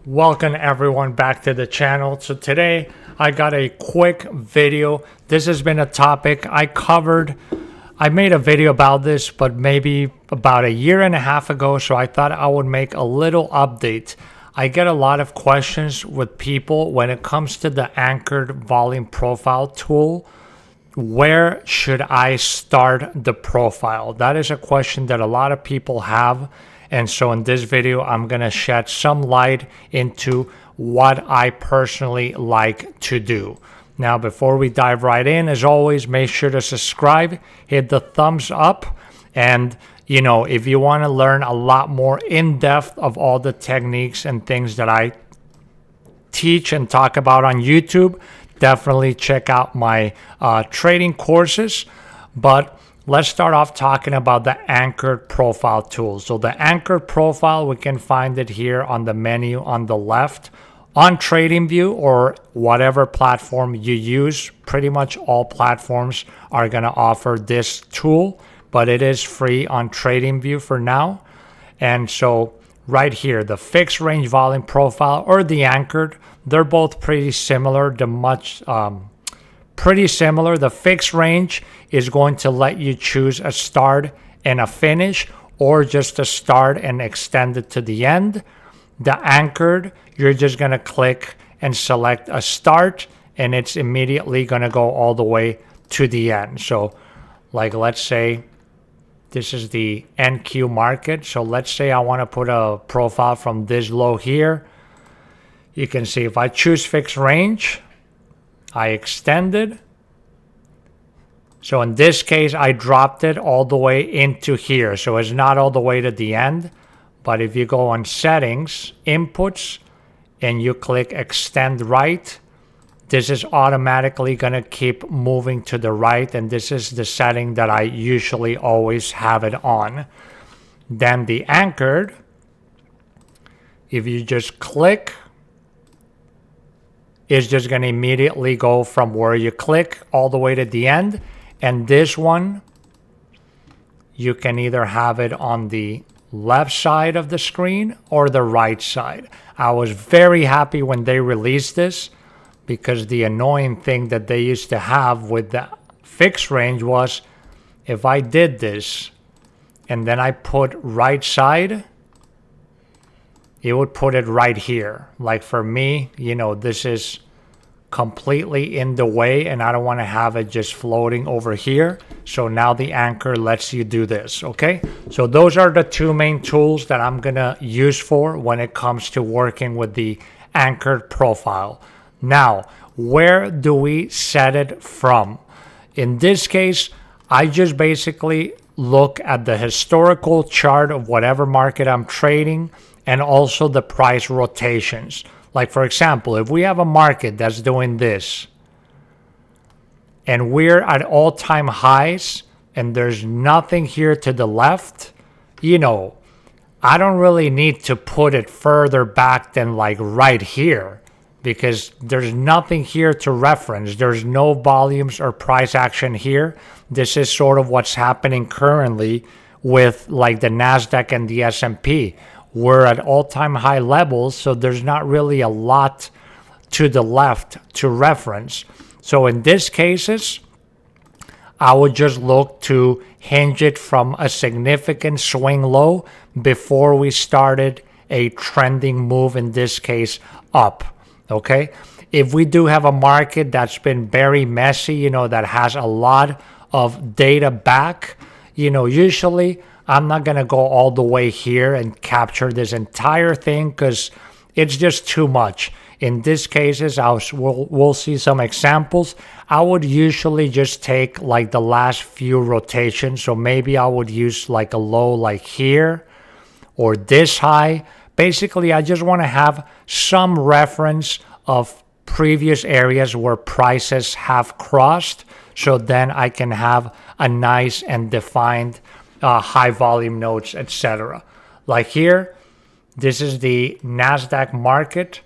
Welcome everyone back to the channel. So today I got a quick video. This has been a topic I covered. I made a video about this, but maybe about a year and a half ago. So I thought I would make a little update. I get a lot of questions with people when it comes to the anchored volume profile tool. Where should I start the profile? That is a question that a lot of people have. And so in this video, I'm going to shed some light into what I personally like to do. Now, before we dive right in, as always, make sure to subscribe, hit the thumbs up. And, if you want to learn a lot more in depth of all the techniques and things that I teach and talk about on YouTube, definitely check out my trading courses. But let's start off talking about the anchored profile tool. So the anchored profile, we can find it here on the menu on the left on TradingView or whatever platform you use. Pretty much all platforms are going to offer this tool, but it is free on TradingView for now. And so right here, the fixed range volume profile or the anchored, they're both pretty similar. Pretty similar. The fixed range is going to let you choose a start and a finish, or just a start and extend it to the end. The anchored, you're just going to click and select a start, and it's immediately going to go all the way to the end. So like, let's say this is the NQ market. So let's say I want to put a profile from this low here. You can see if I choose fixed range, I extended. So in this case, I dropped it all the way into here. So it's not all the way to the end. But if you go on settings, inputs, and you click extend right, this is automatically going to keep moving to the right. And this is the setting that I usually always have it on. Then the anchored, if you just click, is just going to immediately go from where you click all the way to the end. And this one, you can either have it on the left side of the screen or the right side. I was very happy when they released this, because the annoying thing that they used to have with the fixed range was if I did this and then I put right side, it would put it right here. Like for me, this is completely in the way and I don't want to have it just floating over here. So now the anchor lets you do this. Okay, so those are the two main tools that I'm gonna use for when it comes to working with the anchored profile. Now, where do we set it from? In this case, I just basically look at the historical chart of whatever market I'm trading and also the price rotations. Like for example, if we have a market that's doing this and we're at all-time highs and there's nothing here to the left, I don't really need to put it further back than like right here, because there's nothing here to reference. There's no volumes or price action here. This is sort of what's happening currently with like the NASDAQ and the S&P. We're at all-time high levels, so there's not really a lot to the left to reference. So in these cases, I would just look to hinge it from a significant swing low before we started a trending move, in this case, up. Okay? If we do have a market that's been very messy, that has a lot of data back, usually I'm not going to go all the way here and capture this entire thing because it's just too much. In these cases, we'll see some examples. I would usually just take like the last few rotations. So maybe I would use like a low like here or this high. Basically, I just want to have some reference of previous areas where prices have crossed. So then I can have a nice and defined high volume nodes, etc. Like here, this is the NASDAQ market.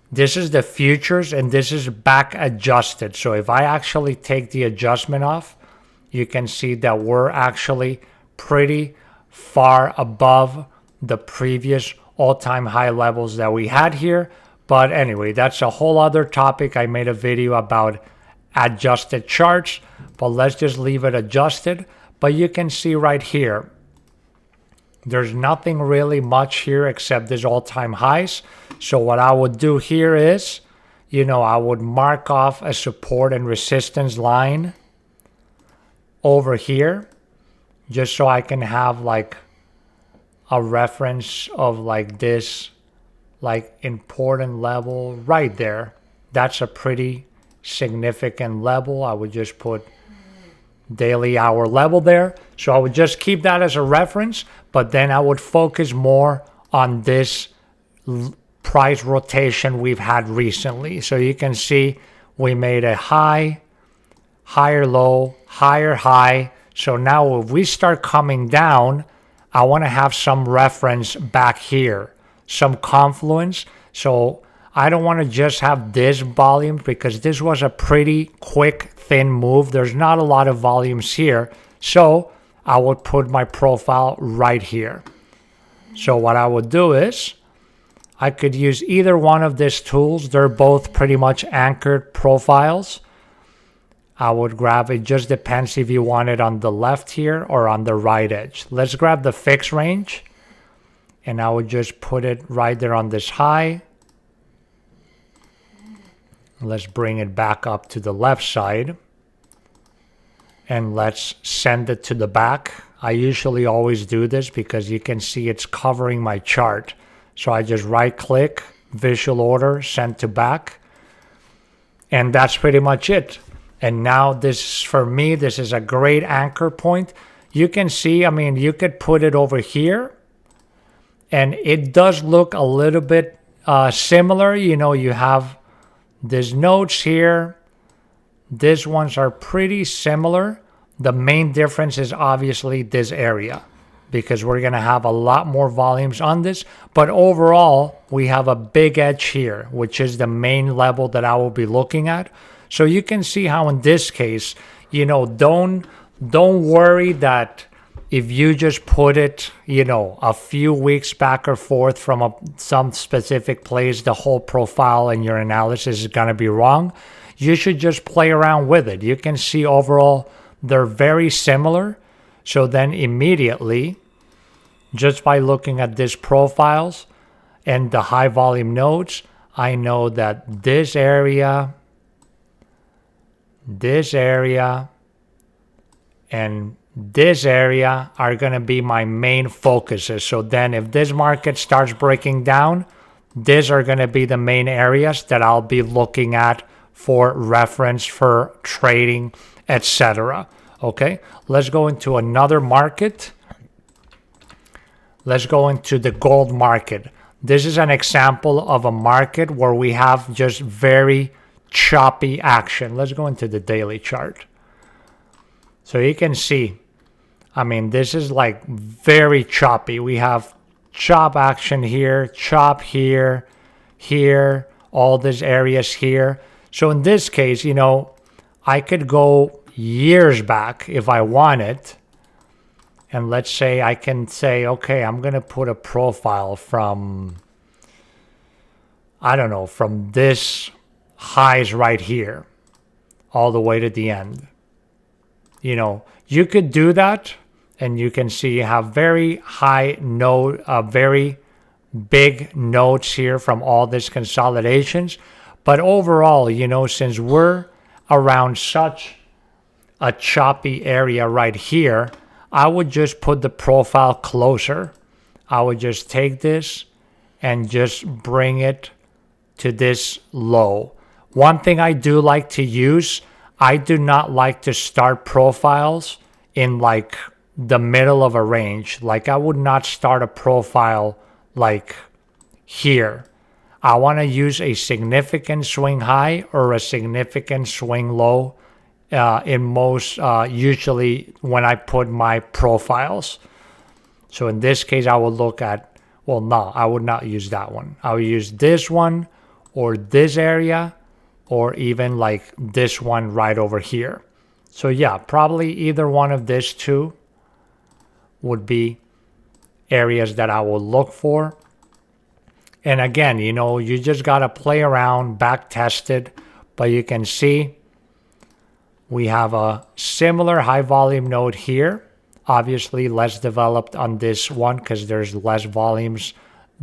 This is the futures, and this is back adjusted. So if I actually take the adjustment off, you can see that we're actually pretty far above the previous all-time high levels that we had here. But anyway, that's a whole other topic. I made a video about adjusted charts, but let's just leave it adjusted. But you can see right here, there's nothing really much here except these all-time highs. So what I would do here is, I would mark off a support and resistance line over here, just so I can have like a reference of like this like important level right there. That's a pretty significant level. I would just put daily hour level there. So I would just keep that as a reference, but then I would focus more on this price rotation we've had recently. So you can see we made a high, higher low, higher high. So now if we start coming down, I want to have some reference back here, some confluence. So I don't want to just have this volume because this was a pretty quick, thin move. There's not a lot of volumes here. So I would put my profile right here. So what I would do is I could use either one of these tools. They're both pretty much anchored profiles. I would grab, it just depends if you want it on the left here or on the right edge. Let's grab the fixed range, and I would just put it right there on this high. Let's bring it back up to the left side, and let's send it to the back. I usually always do this because you can see it's covering my chart. So I just right click, visual order, send to back, and that's pretty much it. And now this, for me, this is a great anchor point. You can see, you could put it over here, and it does look a little bit similar. You have these nodes here. These ones are pretty similar. The main difference is obviously this area, because we're going to have a lot more volumes on this. But overall, we have a big edge here, which is the main level that I will be looking at. So you can see how in this case, don't worry that if you just put it, a few weeks back or forth from some specific place, the whole profile and your analysis is going to be wrong. You should just play around with it. You can see overall, they're very similar. So then immediately, just by looking at these profiles and the high volume nodes, I know that this area, and this area are going to be my main focuses. So then if this market starts breaking down, these are going to be the main areas that I'll be looking at for reference, for trading, etc. Okay, let's go into another market. Let's go into the gold market. This is an example of a market where we have just very choppy action. Let's go into the daily chart. So you can see, this is like very choppy. We have chop action here, chop here, here, all these areas here. So in this case, I could go years back if I wanted. And let's say I can say, okay, I'm going to put a profile from, from this highs right here all the way to the end. You could do that, and you can see you have very high node, very big nodes here from all these consolidations. But overall, since we're around such a choppy area right here, I would just put the profile closer. I would just take this and just bring it to this low. One thing I do like to use, I do not like to start profiles in like the middle of a range. Like I would not start a profile like here. I want to use a significant swing high or a significant swing low in most, usually when I put my profiles. So in this case, I would look at, I would not use that one. I would use this one or this area, or even like this one right over here. So yeah, probably either one of these two would be areas that I will look for. And again, you know, you just got to play around, back test it, but you can see we have a similar high volume node here. Obviously less developed on this one because there's less volumes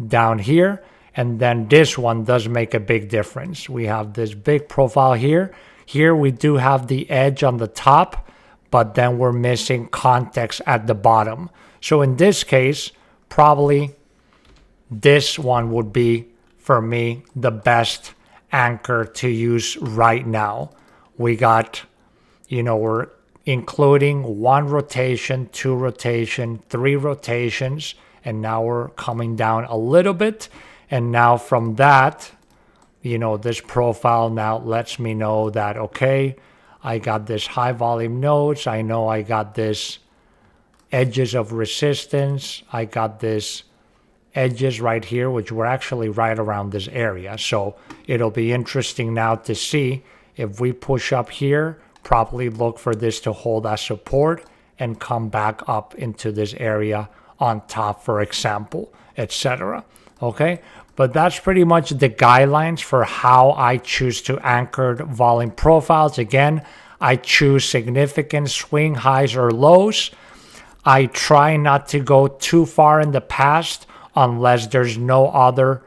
down here. And then this one does make a big difference. We have this big profile here. Here we do have the edge on the top, but then we're missing context at the bottom. So in this case, probably this one would be, for me, the best anchor to use right now. We got, you know, we're including 1 rotation, 2 rotation, 3 rotations, and now we're coming down a little bit. And now from that, you know, this profile now lets me know that, okay, I got this high volume nodes. I know I got this edges of resistance. I got this edges right here, which were actually right around this area. So it'll be interesting now to see if we push up here, probably look for this to hold as support and come back up into this area on top, for example, etc. Okay, but that's pretty much the guidelines for how I choose to anchor volume profiles. Again, I choose significant swing highs or lows. I try not to go too far in the past unless there's no other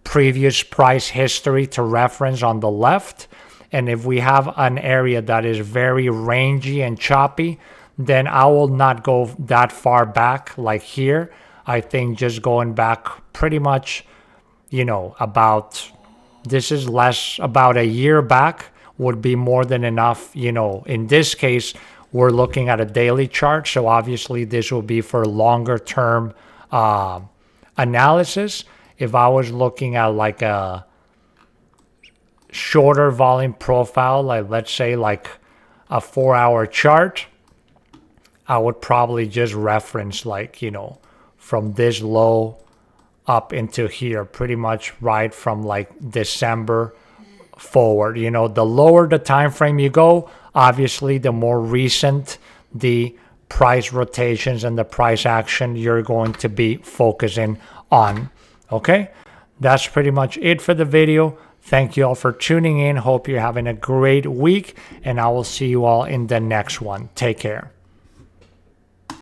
previous price history to reference on the left. And if we have an area that is very rangy and choppy, then I will not go that far back like here. I think just going back pretty much, you know, about, this is less, about a year back would be more than enough. You know, in this case, we're looking at a daily chart. So obviously this will be for longer term analysis. If I was looking at like a shorter volume profile, like let's say like a 4-hour chart, I would probably just reference like, you know, from this low up into here, pretty much right from like December forward. You know, the lower the time frame you go, obviously the more recent the price rotations and the price action you're going to be focusing on. Okay, that's pretty much it for the video. Thank you all for tuning in. Hope you're having a great week, and I will see you all in the next one. Take care.